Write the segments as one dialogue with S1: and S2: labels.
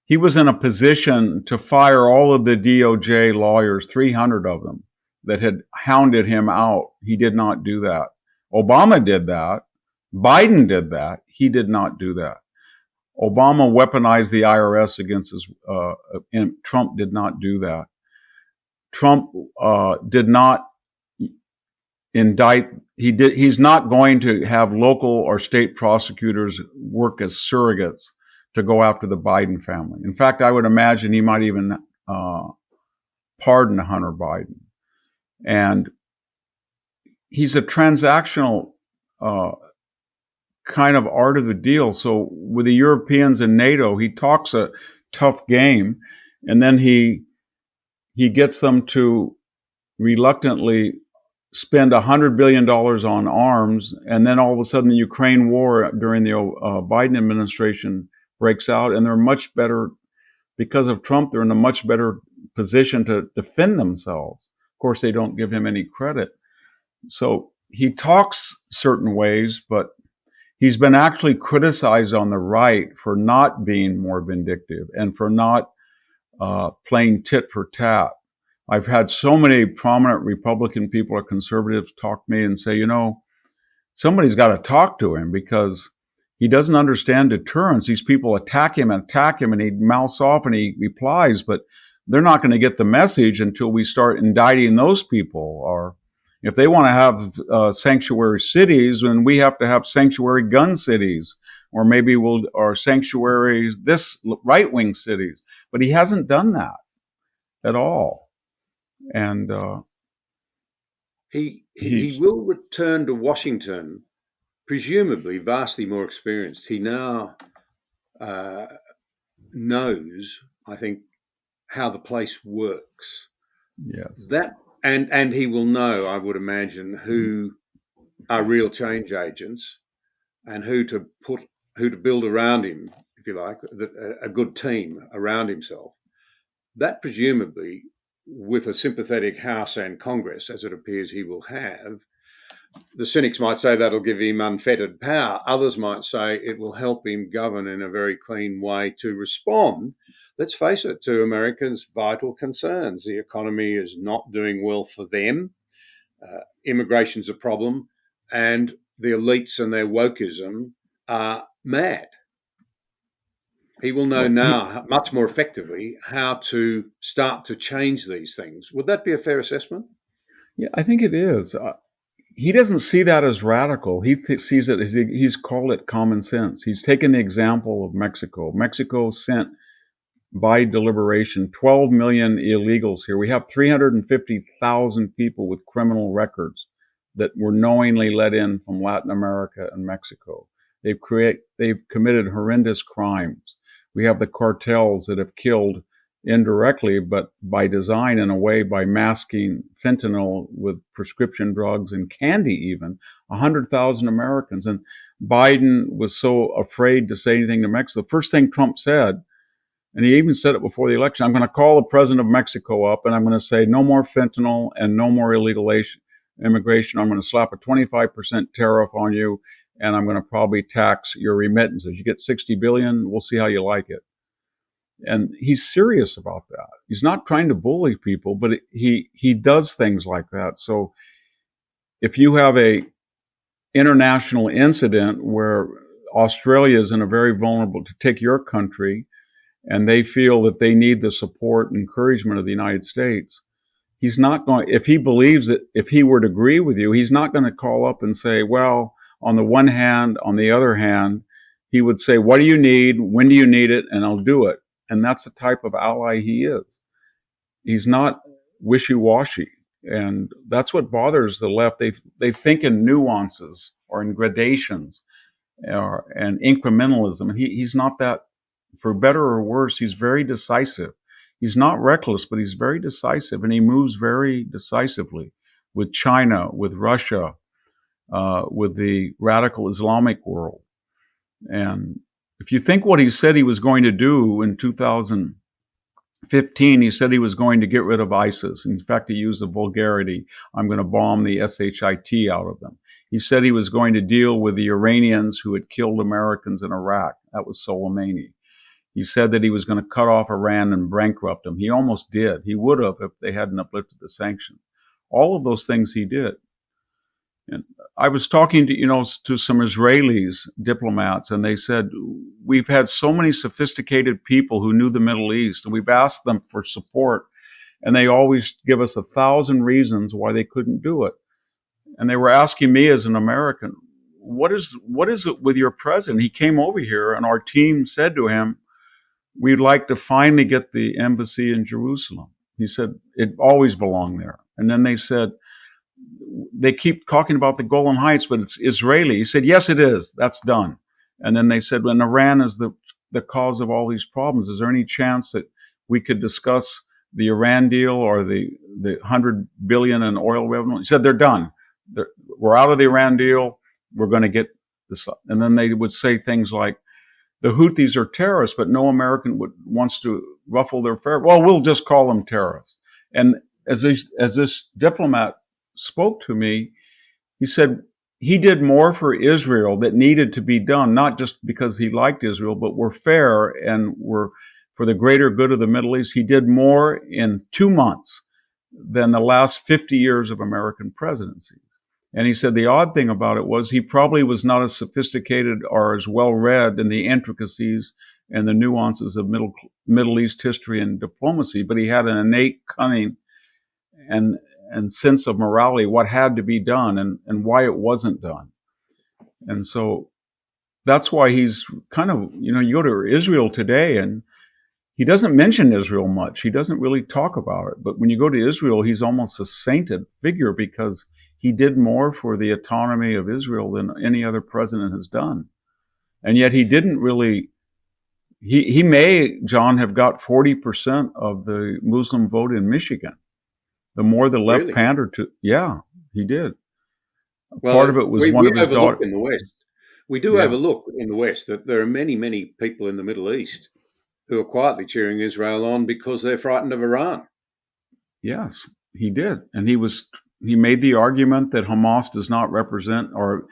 S1: he was in a position to fire all of the DOJ lawyers, 300 of them, that had hounded him out. He did not do that. Obama did that. Biden did that. He did not do that. Obama weaponized the IRS against his, and Trump did not do that. Trump did not indict. He's not going to have local or state prosecutors work as surrogates to go after the Biden family. In fact, I would imagine he might even pardon Hunter Biden. And he's a transactional kind of art of the deal. So with the Europeans and NATO, he talks a tough game, and then he gets them to reluctantly spend $100 billion on arms, and then all of a sudden the Ukraine war during the Biden administration breaks out, and they're much better, because of Trump, they're in a much better position to defend themselves. Of course, they don't give him any credit. So he talks certain ways, but he's been actually criticized on the right for not being more vindictive and for not playing tit for tat. I've had so many prominent Republican people or conservatives talk to me and say, somebody's got to talk to him because he doesn't understand deterrence. These people attack him, and he mouths off and he replies, but they're not going to get the message until we start indicting those people. Or if they want to have sanctuary cities, then we have to have sanctuary gun cities, or maybe or sanctuary this right-wing cities. But he hasn't done that at all. And
S2: he will return to Washington, presumably vastly more experienced. He now knows, I think, how the place works.
S1: Yes.
S2: And he will know, I would imagine, who are real change agents and who to build around him, if you like, a good team around himself. That presumably, with a sympathetic House and Congress, as it appears he will have, the cynics might say that'll give him unfettered power. Others might say it will help him govern in a very clean way to respond, let's face it, to Americans' vital concerns. The economy is not doing well for them. Immigration's a problem, and the elites and their wokeism are mad. He will know now much more effectively how to start to change these things. Would that be a fair assessment?
S1: Yeah, I think it is. He doesn't see that as radical. He sees it as he's called it common sense. He's taken the example of Mexico. Mexico sent, by deliberation, 12 million illegals here. We have 350,000 people with criminal records that were knowingly let in from Latin America and Mexico. They've committed horrendous crimes. We have the cartels that have killed indirectly, but by design, in a way, by masking fentanyl with prescription drugs and candy even, 100,000 Americans. And Biden was so afraid to say anything to Mexico. The first thing Trump said, and he even said it before the election, I'm going to call the president of Mexico up and I'm going to say no more fentanyl and no more illegal immigration. I'm going to slap a 25% tariff on you, and I'm going to probably tax your remittances. You get $60 billion, we'll see how you like it. And he's serious about that. He's not trying to bully people, but he does things like that. So if you have a international incident where Australia is in a very vulnerable, to take your country, and they feel that they need the support and encouragement of the United States, he's not going, if he believes that, if he were to agree with you, he's not going to call up and say, well, on the one hand, on the other hand, he would say, what do you need? When do you need it? And I'll do it. And that's the type of ally he is. He's not wishy-washy. And that's what bothers the left. They think in nuances or in gradations and incrementalism. And he's not that, for better or worse, he's very decisive. He's not reckless, but he's very decisive. And he moves very decisively with China, with Russia, with the radical Islamic world. And if you think what he said he was going to do in 2015, he said he was going to get rid of ISIS. In fact, he used the vulgarity, I'm going to bomb the SHIT out of them. He said he was going to deal with the Iranians who had killed Americans in Iraq. That was Soleimani. He said that he was going to cut off Iran and bankrupt them. He almost did. He would have if they hadn't uplifted the sanctions. All of those things he did. And I was talking to some Israelis, diplomats, and they said, we've had so many sophisticated people who knew the Middle East, and we've asked them for support, and they always give us 1,000 reasons why they couldn't do it. And they were asking me as an American, what is it with your president? He came over here, and our team said to him, we'd like to finally get the embassy in Jerusalem. He said, it always belonged there. And then they said, they keep talking about the Golan Heights, but it's Israeli. He said, yes, it is. That's done. And then they said, when Iran is the cause of all these problems, is there any chance that we could discuss the Iran deal or the $100 billion in oil revenue? He said, they're done. We're out of the Iran deal. We're going to get this. And then they would say things like, the Houthis are terrorists, but no American wants to ruffle their feathers. Well, we'll just call them terrorists. And as this diplomat spoke to me, he said he did more for Israel that needed to be done, not just because he liked Israel, but were fair and were for the greater good of the Middle East. He did more in 2 months than the last 50 years of American presidencies. And he said the odd thing about it was he probably was not as sophisticated or as well read in the intricacies and the nuances of Middle East history and diplomacy, but he had an innate cunning and sense of morality, what had to be done and why it wasn't done. And so that's why he's kind of, you go to Israel today and he doesn't mention Israel much. He doesn't really talk about it. But when you go to Israel, he's almost a sainted figure because he did more for the autonomy of Israel than any other president has done. And yet he didn't really, he may, John, have got 40% of the Muslim vote in Michigan. The more the left pandered to, yeah, he did.
S2: Well,
S1: part of it was one of his daughters.
S2: In the West, we do overlook in the West that there are many, many people in the Middle East who are quietly cheering Israel on because they're frightened of Iran.
S1: Yes, he did. And he made the argument that Hamas does not represent, or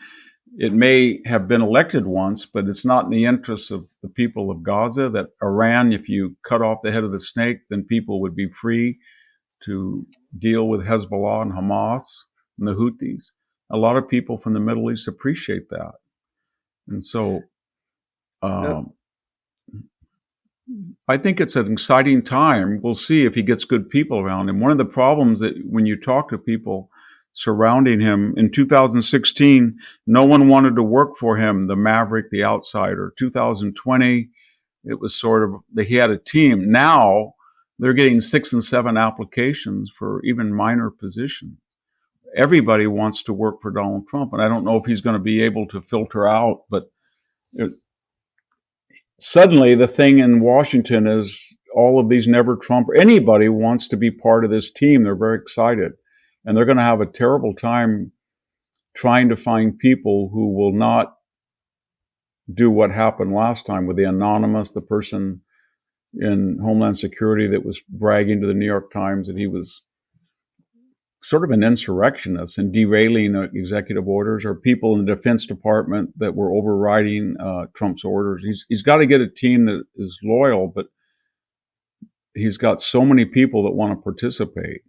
S1: it may have been elected once, but it's not in the interests of the people of Gaza, that Iran, if you cut off the head of the snake, then people would be free to deal with Hezbollah and Hamas and the Houthis. A lot of people from the Middle East appreciate that. And so I think it's an exciting time. We'll see if he gets good people around him. One of the problems that when you talk to people surrounding him, in 2016, no one wanted to work for him, the maverick, the outsider. 2020, it was sort of, he had a team. Now, they're getting 6 and 7 applications for even minor positions. Everybody wants to work for Donald Trump, and I don't know if he's going to be able to filter out, but suddenly the thing in Washington is all of these never Trump, anybody wants to be part of this team. They're very excited, and they're going to have a terrible time trying to find people who will not do what happened last time with the anonymous, the person in Homeland Security that was bragging to the New York Times that he was sort of an insurrectionist and derailing executive orders, or people in the Defense Department that were overriding Trump's orders. He's got to get a team that is loyal, but he's got so many people that want to participate.